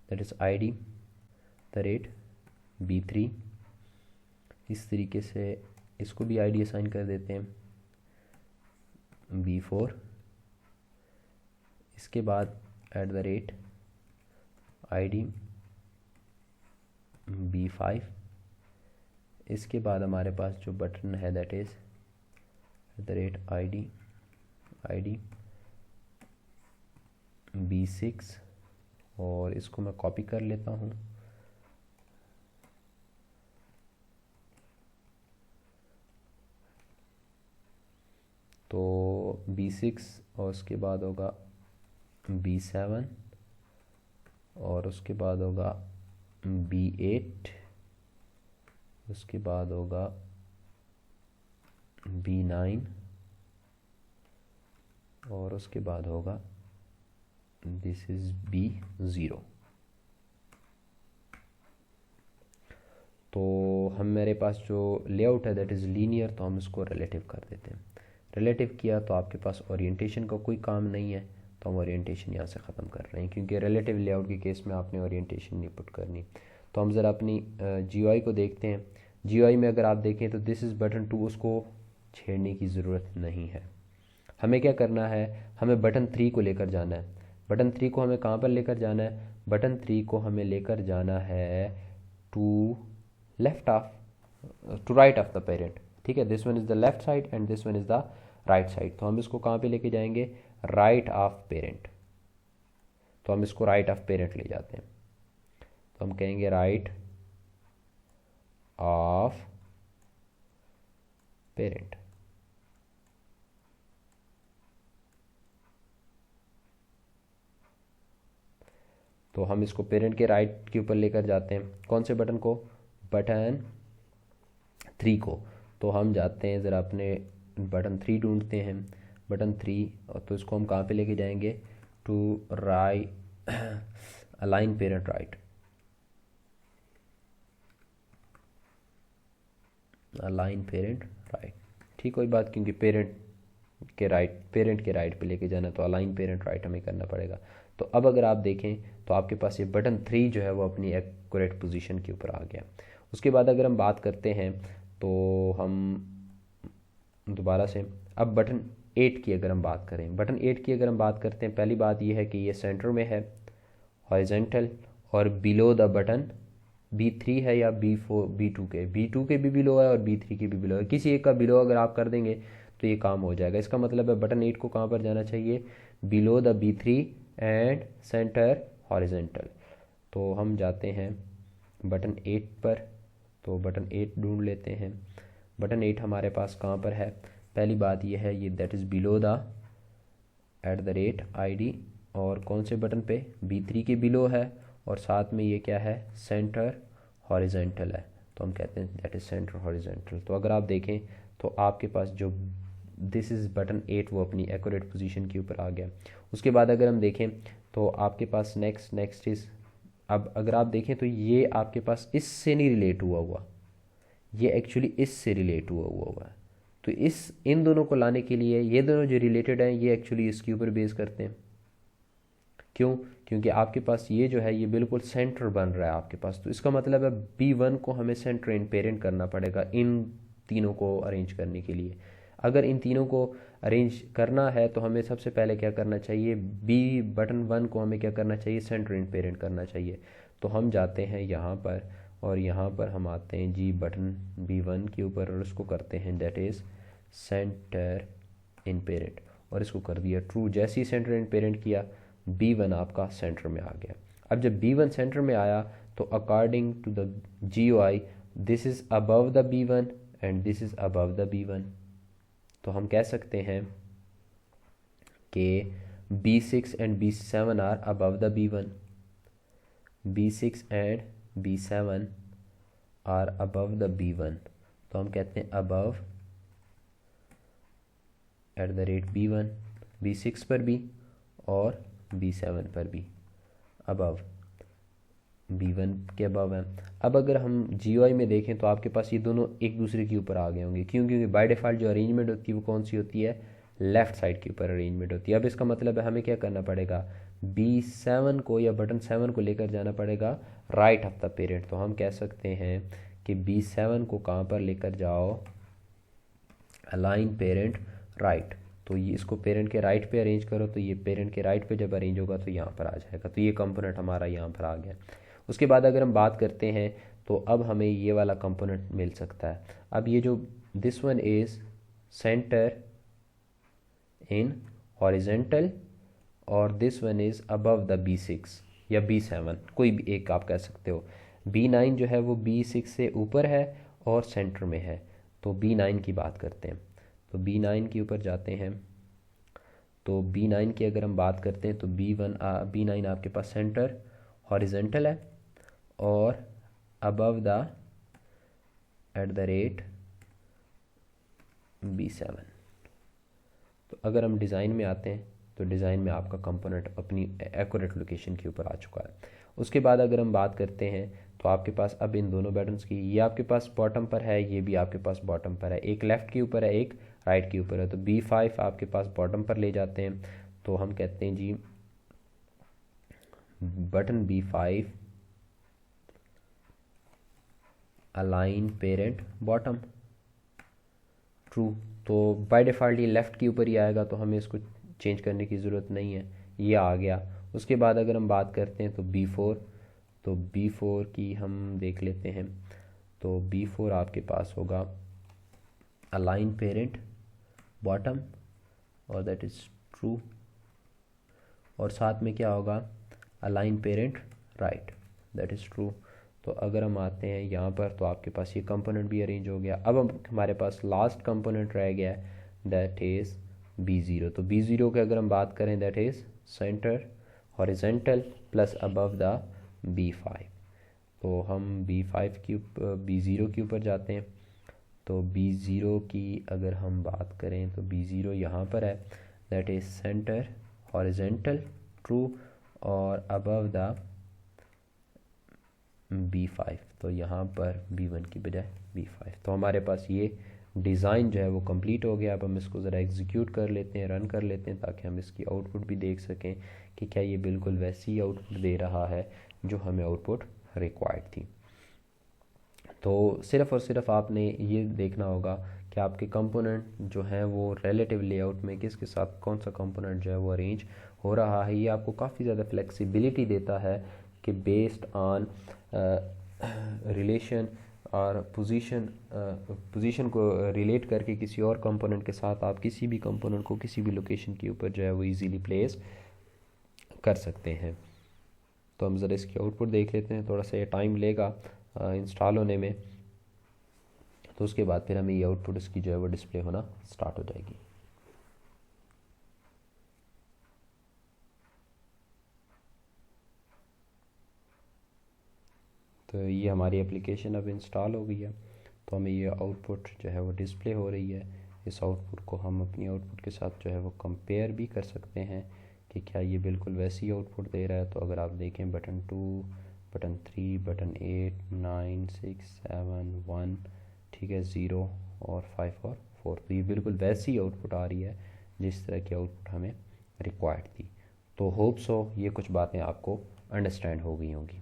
That is ID the rate B3। इस तरीके से इसको भी ID असाइन कर देते हैं B4। इसके बाद at the rate ID B5। इसके बाद हमारे पास जो बटन है that is at the rate ID B6। और इसको मैं कॉपी कर लेता हूँ। तो B6 और उसके बाद होगा B7 और उसके बाद होगा B8, उसके बाद होगा B9 और उसके बाद होगा दिस इज़ B0। तो हम मेरे पास जो लेआउट है दैट इज़ लीनियर, तो हम इसको रिलेटिव कर देते हैं। रिलेटिव किया तो आपके पास ओरिएंटेशन का कोई काम नहीं है, तो हम ओरिएंटेशन यहाँ से ख़त्म कर रहे हैं, क्योंकि रिलेटिव लेआउट के केस में आपने ओरिएंटेशन नहीं पुट करनी। तो हम ज़रा अपनी GUI को देखते हैं। GUI में अगर आप देखें तो दिस इज़ बटन 2, उसको छेड़ने की ज़रूरत नहीं है। हमें क्या करना है, हमें बटन 3 को लेकर जाना है। बटन 3 को हमें कहाँ पर लेकर जाना है, बटन 3 को हमें लेकर जाना है to right of the parent. ठीक है, this one is the left side and this one is the right side. तो हम इसको कहाँ पे लेके जाएंगे, राइट ऑफ पेरेंट। तो हम इसको राइट ऑफ पेरेंट ले जाते हैं। तो हम कहेंगे राइट ऑफ पेरेंट। तो हम इसको पेरेंट के राइट के ऊपर लेकर जाते हैं। कौन से बटन को, बटन 3 को। तो हम जाते हैं ज़रा अपने बटन 3 ढूंढते हैं, बटन 3। और तो इसको हम कहाँ पे लेके जाएंगे, to right align parent right, align parent right. ठीक, कोई बात, क्योंकि पेरेंट के राइट पे लेके जाना, तो अलाइन पेरेंट राइट हमें करना पड़ेगा। तो अब अगर आप देखें तो आपके पास ये बटन 3 जो है वो अपनी एक्यूरेट पोजीशन के ऊपर आ गया। उसके बाद अगर हम बात करते हैं तो हम दोबारा से अब बटन 8 की अगर हम बात करें, बटन 8 की अगर हम बात करते हैं, पहली बात ये है कि ये सेंटर में है हॉरिजेंटल, और बिलो द बटन B3 है या B2 के भी बिलो है और B3 के भी बिलो है। किसी एक का बिलो अगर आप कर देंगे तो ये काम हो जाएगा। इसका मतलब है बटन 8 को कहाँ पर जाना चाहिए, below the B3 and centre horizontal. तो हम जाते हैं बटन 8 पर। तो बटन 8 ढूंढ लेते हैं। बटन 8 हमारे पास कहाँ पर है, पहली बात यह है ये that is below the at the rate ID, और कौन से बटन पे, B3 के बिलो है, और साथ में ये क्या है, सेंटर हॉरिजेंटल है। तो हम कहते हैं दैट इज़ सेंटर हॉरिजेंटल। तो अगर आप देखें तो आपके पास जो दिस इज़ बटन 8 वो अपनी एक्यूरेट पोजीशन के ऊपर आ गया। उसके बाद अगर हम देखें तो आपके पास नेक्स्ट इज़, अब अगर आप देखें तो ये आपके पास इससे नहीं रिलेट हुआ, ये एक्चुअली इससे रिलेट हुआ है। तो इन दोनों को लाने के लिए, ये दोनों जो रिलेटेड हैं ये एक्चुअली इसके ऊपर बेस करते हैं। क्यों, क्योंकि आपके पास ये जो है ये बिल्कुल सेंटर बन रहा है आपके पास। तो इसका मतलब है B1 को हमें सेंटर इन पेरेंट करना पड़ेगा इन तीनों को अरेंज करने के लिए। अगर इन तीनों को अरेंज करना है तो हमें सबसे पहले क्या करना चाहिए, बटन 1 को हमें क्या करना चाहिए, सेंटर इन पेरेंट करना चाहिए। तो हम जाते हैं यहाँ पर और यहाँ पर हम आते हैं जी बटन B1 के ऊपर और उसको करते हैं that is center in parent, और इसको कर दिया ट्रू। जैसे ही सेंटर इन पेरेंट किया B1 आपका सेंटर में आ गया। अब जब B1 सेंटर में आया तो according to the GUI this is above the B1 and this is above the B1। तो हम कह सकते हैं कि B6 and B7 are above the B1, B6 and B7 are above the B1। तो हम कहते हैं above at the rate B1, B6 पर भी और B7 पर भी अबव, B1 के अबव है। अब अगर हम GUI में देखें तो आपके पास ये दोनों एक दूसरे के ऊपर आ गए होंगे। क्यों, क्योंकि बाय डिफ़ॉल्ट जो अरेंजमेंट होती है वो कौन सी होती है, लेफ़्ट साइड के ऊपर अरेंजमेंट होती है। अब इसका मतलब है हमें क्या करना पड़ेगा, B7 को या बटन 7 को लेकर जाना पड़ेगा राइट ऑफ द पेरेंट। तो हम कह सकते हैं कि B7 को कहाँ पर लेकर जाओ, अलाइन पेरेंट राइट। तो ये इसको पेरेंट के राइट पे अरेंज करो, तो ये पेरेंट के राइट पे जब अरेंज होगा तो यहाँ पर आ जाएगा। तो ये कंपोनेंट हमारा यहाँ पर आ गया। उसके बाद अगर हम बात करते हैं तो अब हमें ये वाला कंपोनेंट मिल सकता है। अब ये जो this one is center in horizontal और this one is above the B6 या B7, कोई भी एक आप कह सकते हो। B9 जो है वो B6 से ऊपर है और सेंटर में है। तो B9 की बात करते हैं, तो B9 के ऊपर जाते हैं। तो B9 की अगर हम बात करते हैं तो B9 आपके पास सेंटर हॉरिजेंटल है और अबव द @ B7। तो अगर हम डिज़ाइन में आते हैं तो डिज़ाइन में आपका कंपोनेंट अपनी एक्यूरेट लोकेशन के ऊपर आ चुका है। उसके बाद अगर हम बात करते हैं तो आपके पास अब इन दोनों बटन्स की, ये आपके पास बॉटम पर है, ये भी आपके पास बॉटम पर है, एक लेफ़्ट के ऊपर है एक राइट के ऊपर है। तो B5 आपके पास बॉटम पर ले जाते हैं। तो हम कहते हैं जी button B5 align parent bottom true. तो बाय डिफ़ॉल्ट ये लेफ़्ट के ऊपर ही आएगा, तो हमें इसको चेंज करने की ज़रूरत नहीं है, ये आ गया। उसके बाद अगर हम बात करते हैं तो B4, तो B4 की हम देख लेते हैं। तो B4 आपके पास होगा अलाइन पेरेंट बॉटम और दैट इज़ ट्रू, और साथ में क्या होगा, align parent right, that is true. तो अगर हम आते हैं यहाँ पर तो आपके पास ये कंपोनेंट भी अरेंज हो गया। अब हमारे पास लास्ट कंपोनेंट रह गया है, दैट इज़ B0। तो B0 के अगर हम बात करें that is centre horizontal plus above the B5। तो हम B0 के ऊपर जाते हैं। तो B0 की अगर हम बात करें तो B0 यहाँ पर है, that is centre horizontal true और अबव द B5। तो यहाँ पर B1 की बजाय B5। तो हमारे पास ये डिज़ाइन जो है वो कंप्लीट हो गया। अब हम इसको ज़रा एग्जीक्यूट कर लेते हैं, रन कर लेते हैं, ताकि हम इसकी आउटपुट भी देख सकें कि क्या ये बिल्कुल वैसी आउटपुट दे रहा है जो हमें आउटपुट रिक्वायर्ड थी। तो सिर्फ़ और सिर्फ आपने ये देखना होगा कि आपके कंपोनेंट जो हैं वो रिलेटिव लेआउट में किसके साथ कौन सा कंपोनेंट जो है वो अरेंज हो रहा है। ये आपको काफ़ी ज़्यादा फ्लेक्सिबिलिटी देता है कि बेस्ड ऑन रिलेशन और पोजीशन को रिलेट करके किसी और कंपोनेंट के साथ आप किसी भी कंपोनेंट को किसी भी लोकेशन के ऊपर जो है वो इजीली प्लेस कर सकते हैं। तो हम ज़रा इसकी आउटपुट देख लेते हैं, थोड़ा सा ये टाइम लेगा इंस्टॉल होने में। तो उसके बाद फिर हमें ये आउटपुट इसकी जो है वो डिस्प्ले होना स्टार्ट हो जाएगी। तो ये हमारी एप्लीकेशन अब इंस्टॉल हो गई है। तो हमें ये आउटपुट जो है वो डिस्प्ले हो रही है। इस आउटपुट को हम अपनी आउटपुट के साथ जो है वो कंपेयर भी कर सकते हैं कि क्या ये बिल्कुल वैसी आउटपुट दे रहा है। तो अगर आप देखें बटन 2, बटन 3, बटन 8, 9, 6, 7, 1, ठीक है, 0 और 5 और 4, तो ये बिल्कुल वैसी आउटपुट आ रही है जिस तरह की आउटपुट हमें रिक्वायर्ड थी। तो होप सो ये कुछ बातें आपको अंडरस्टैंड हो गई होंगी।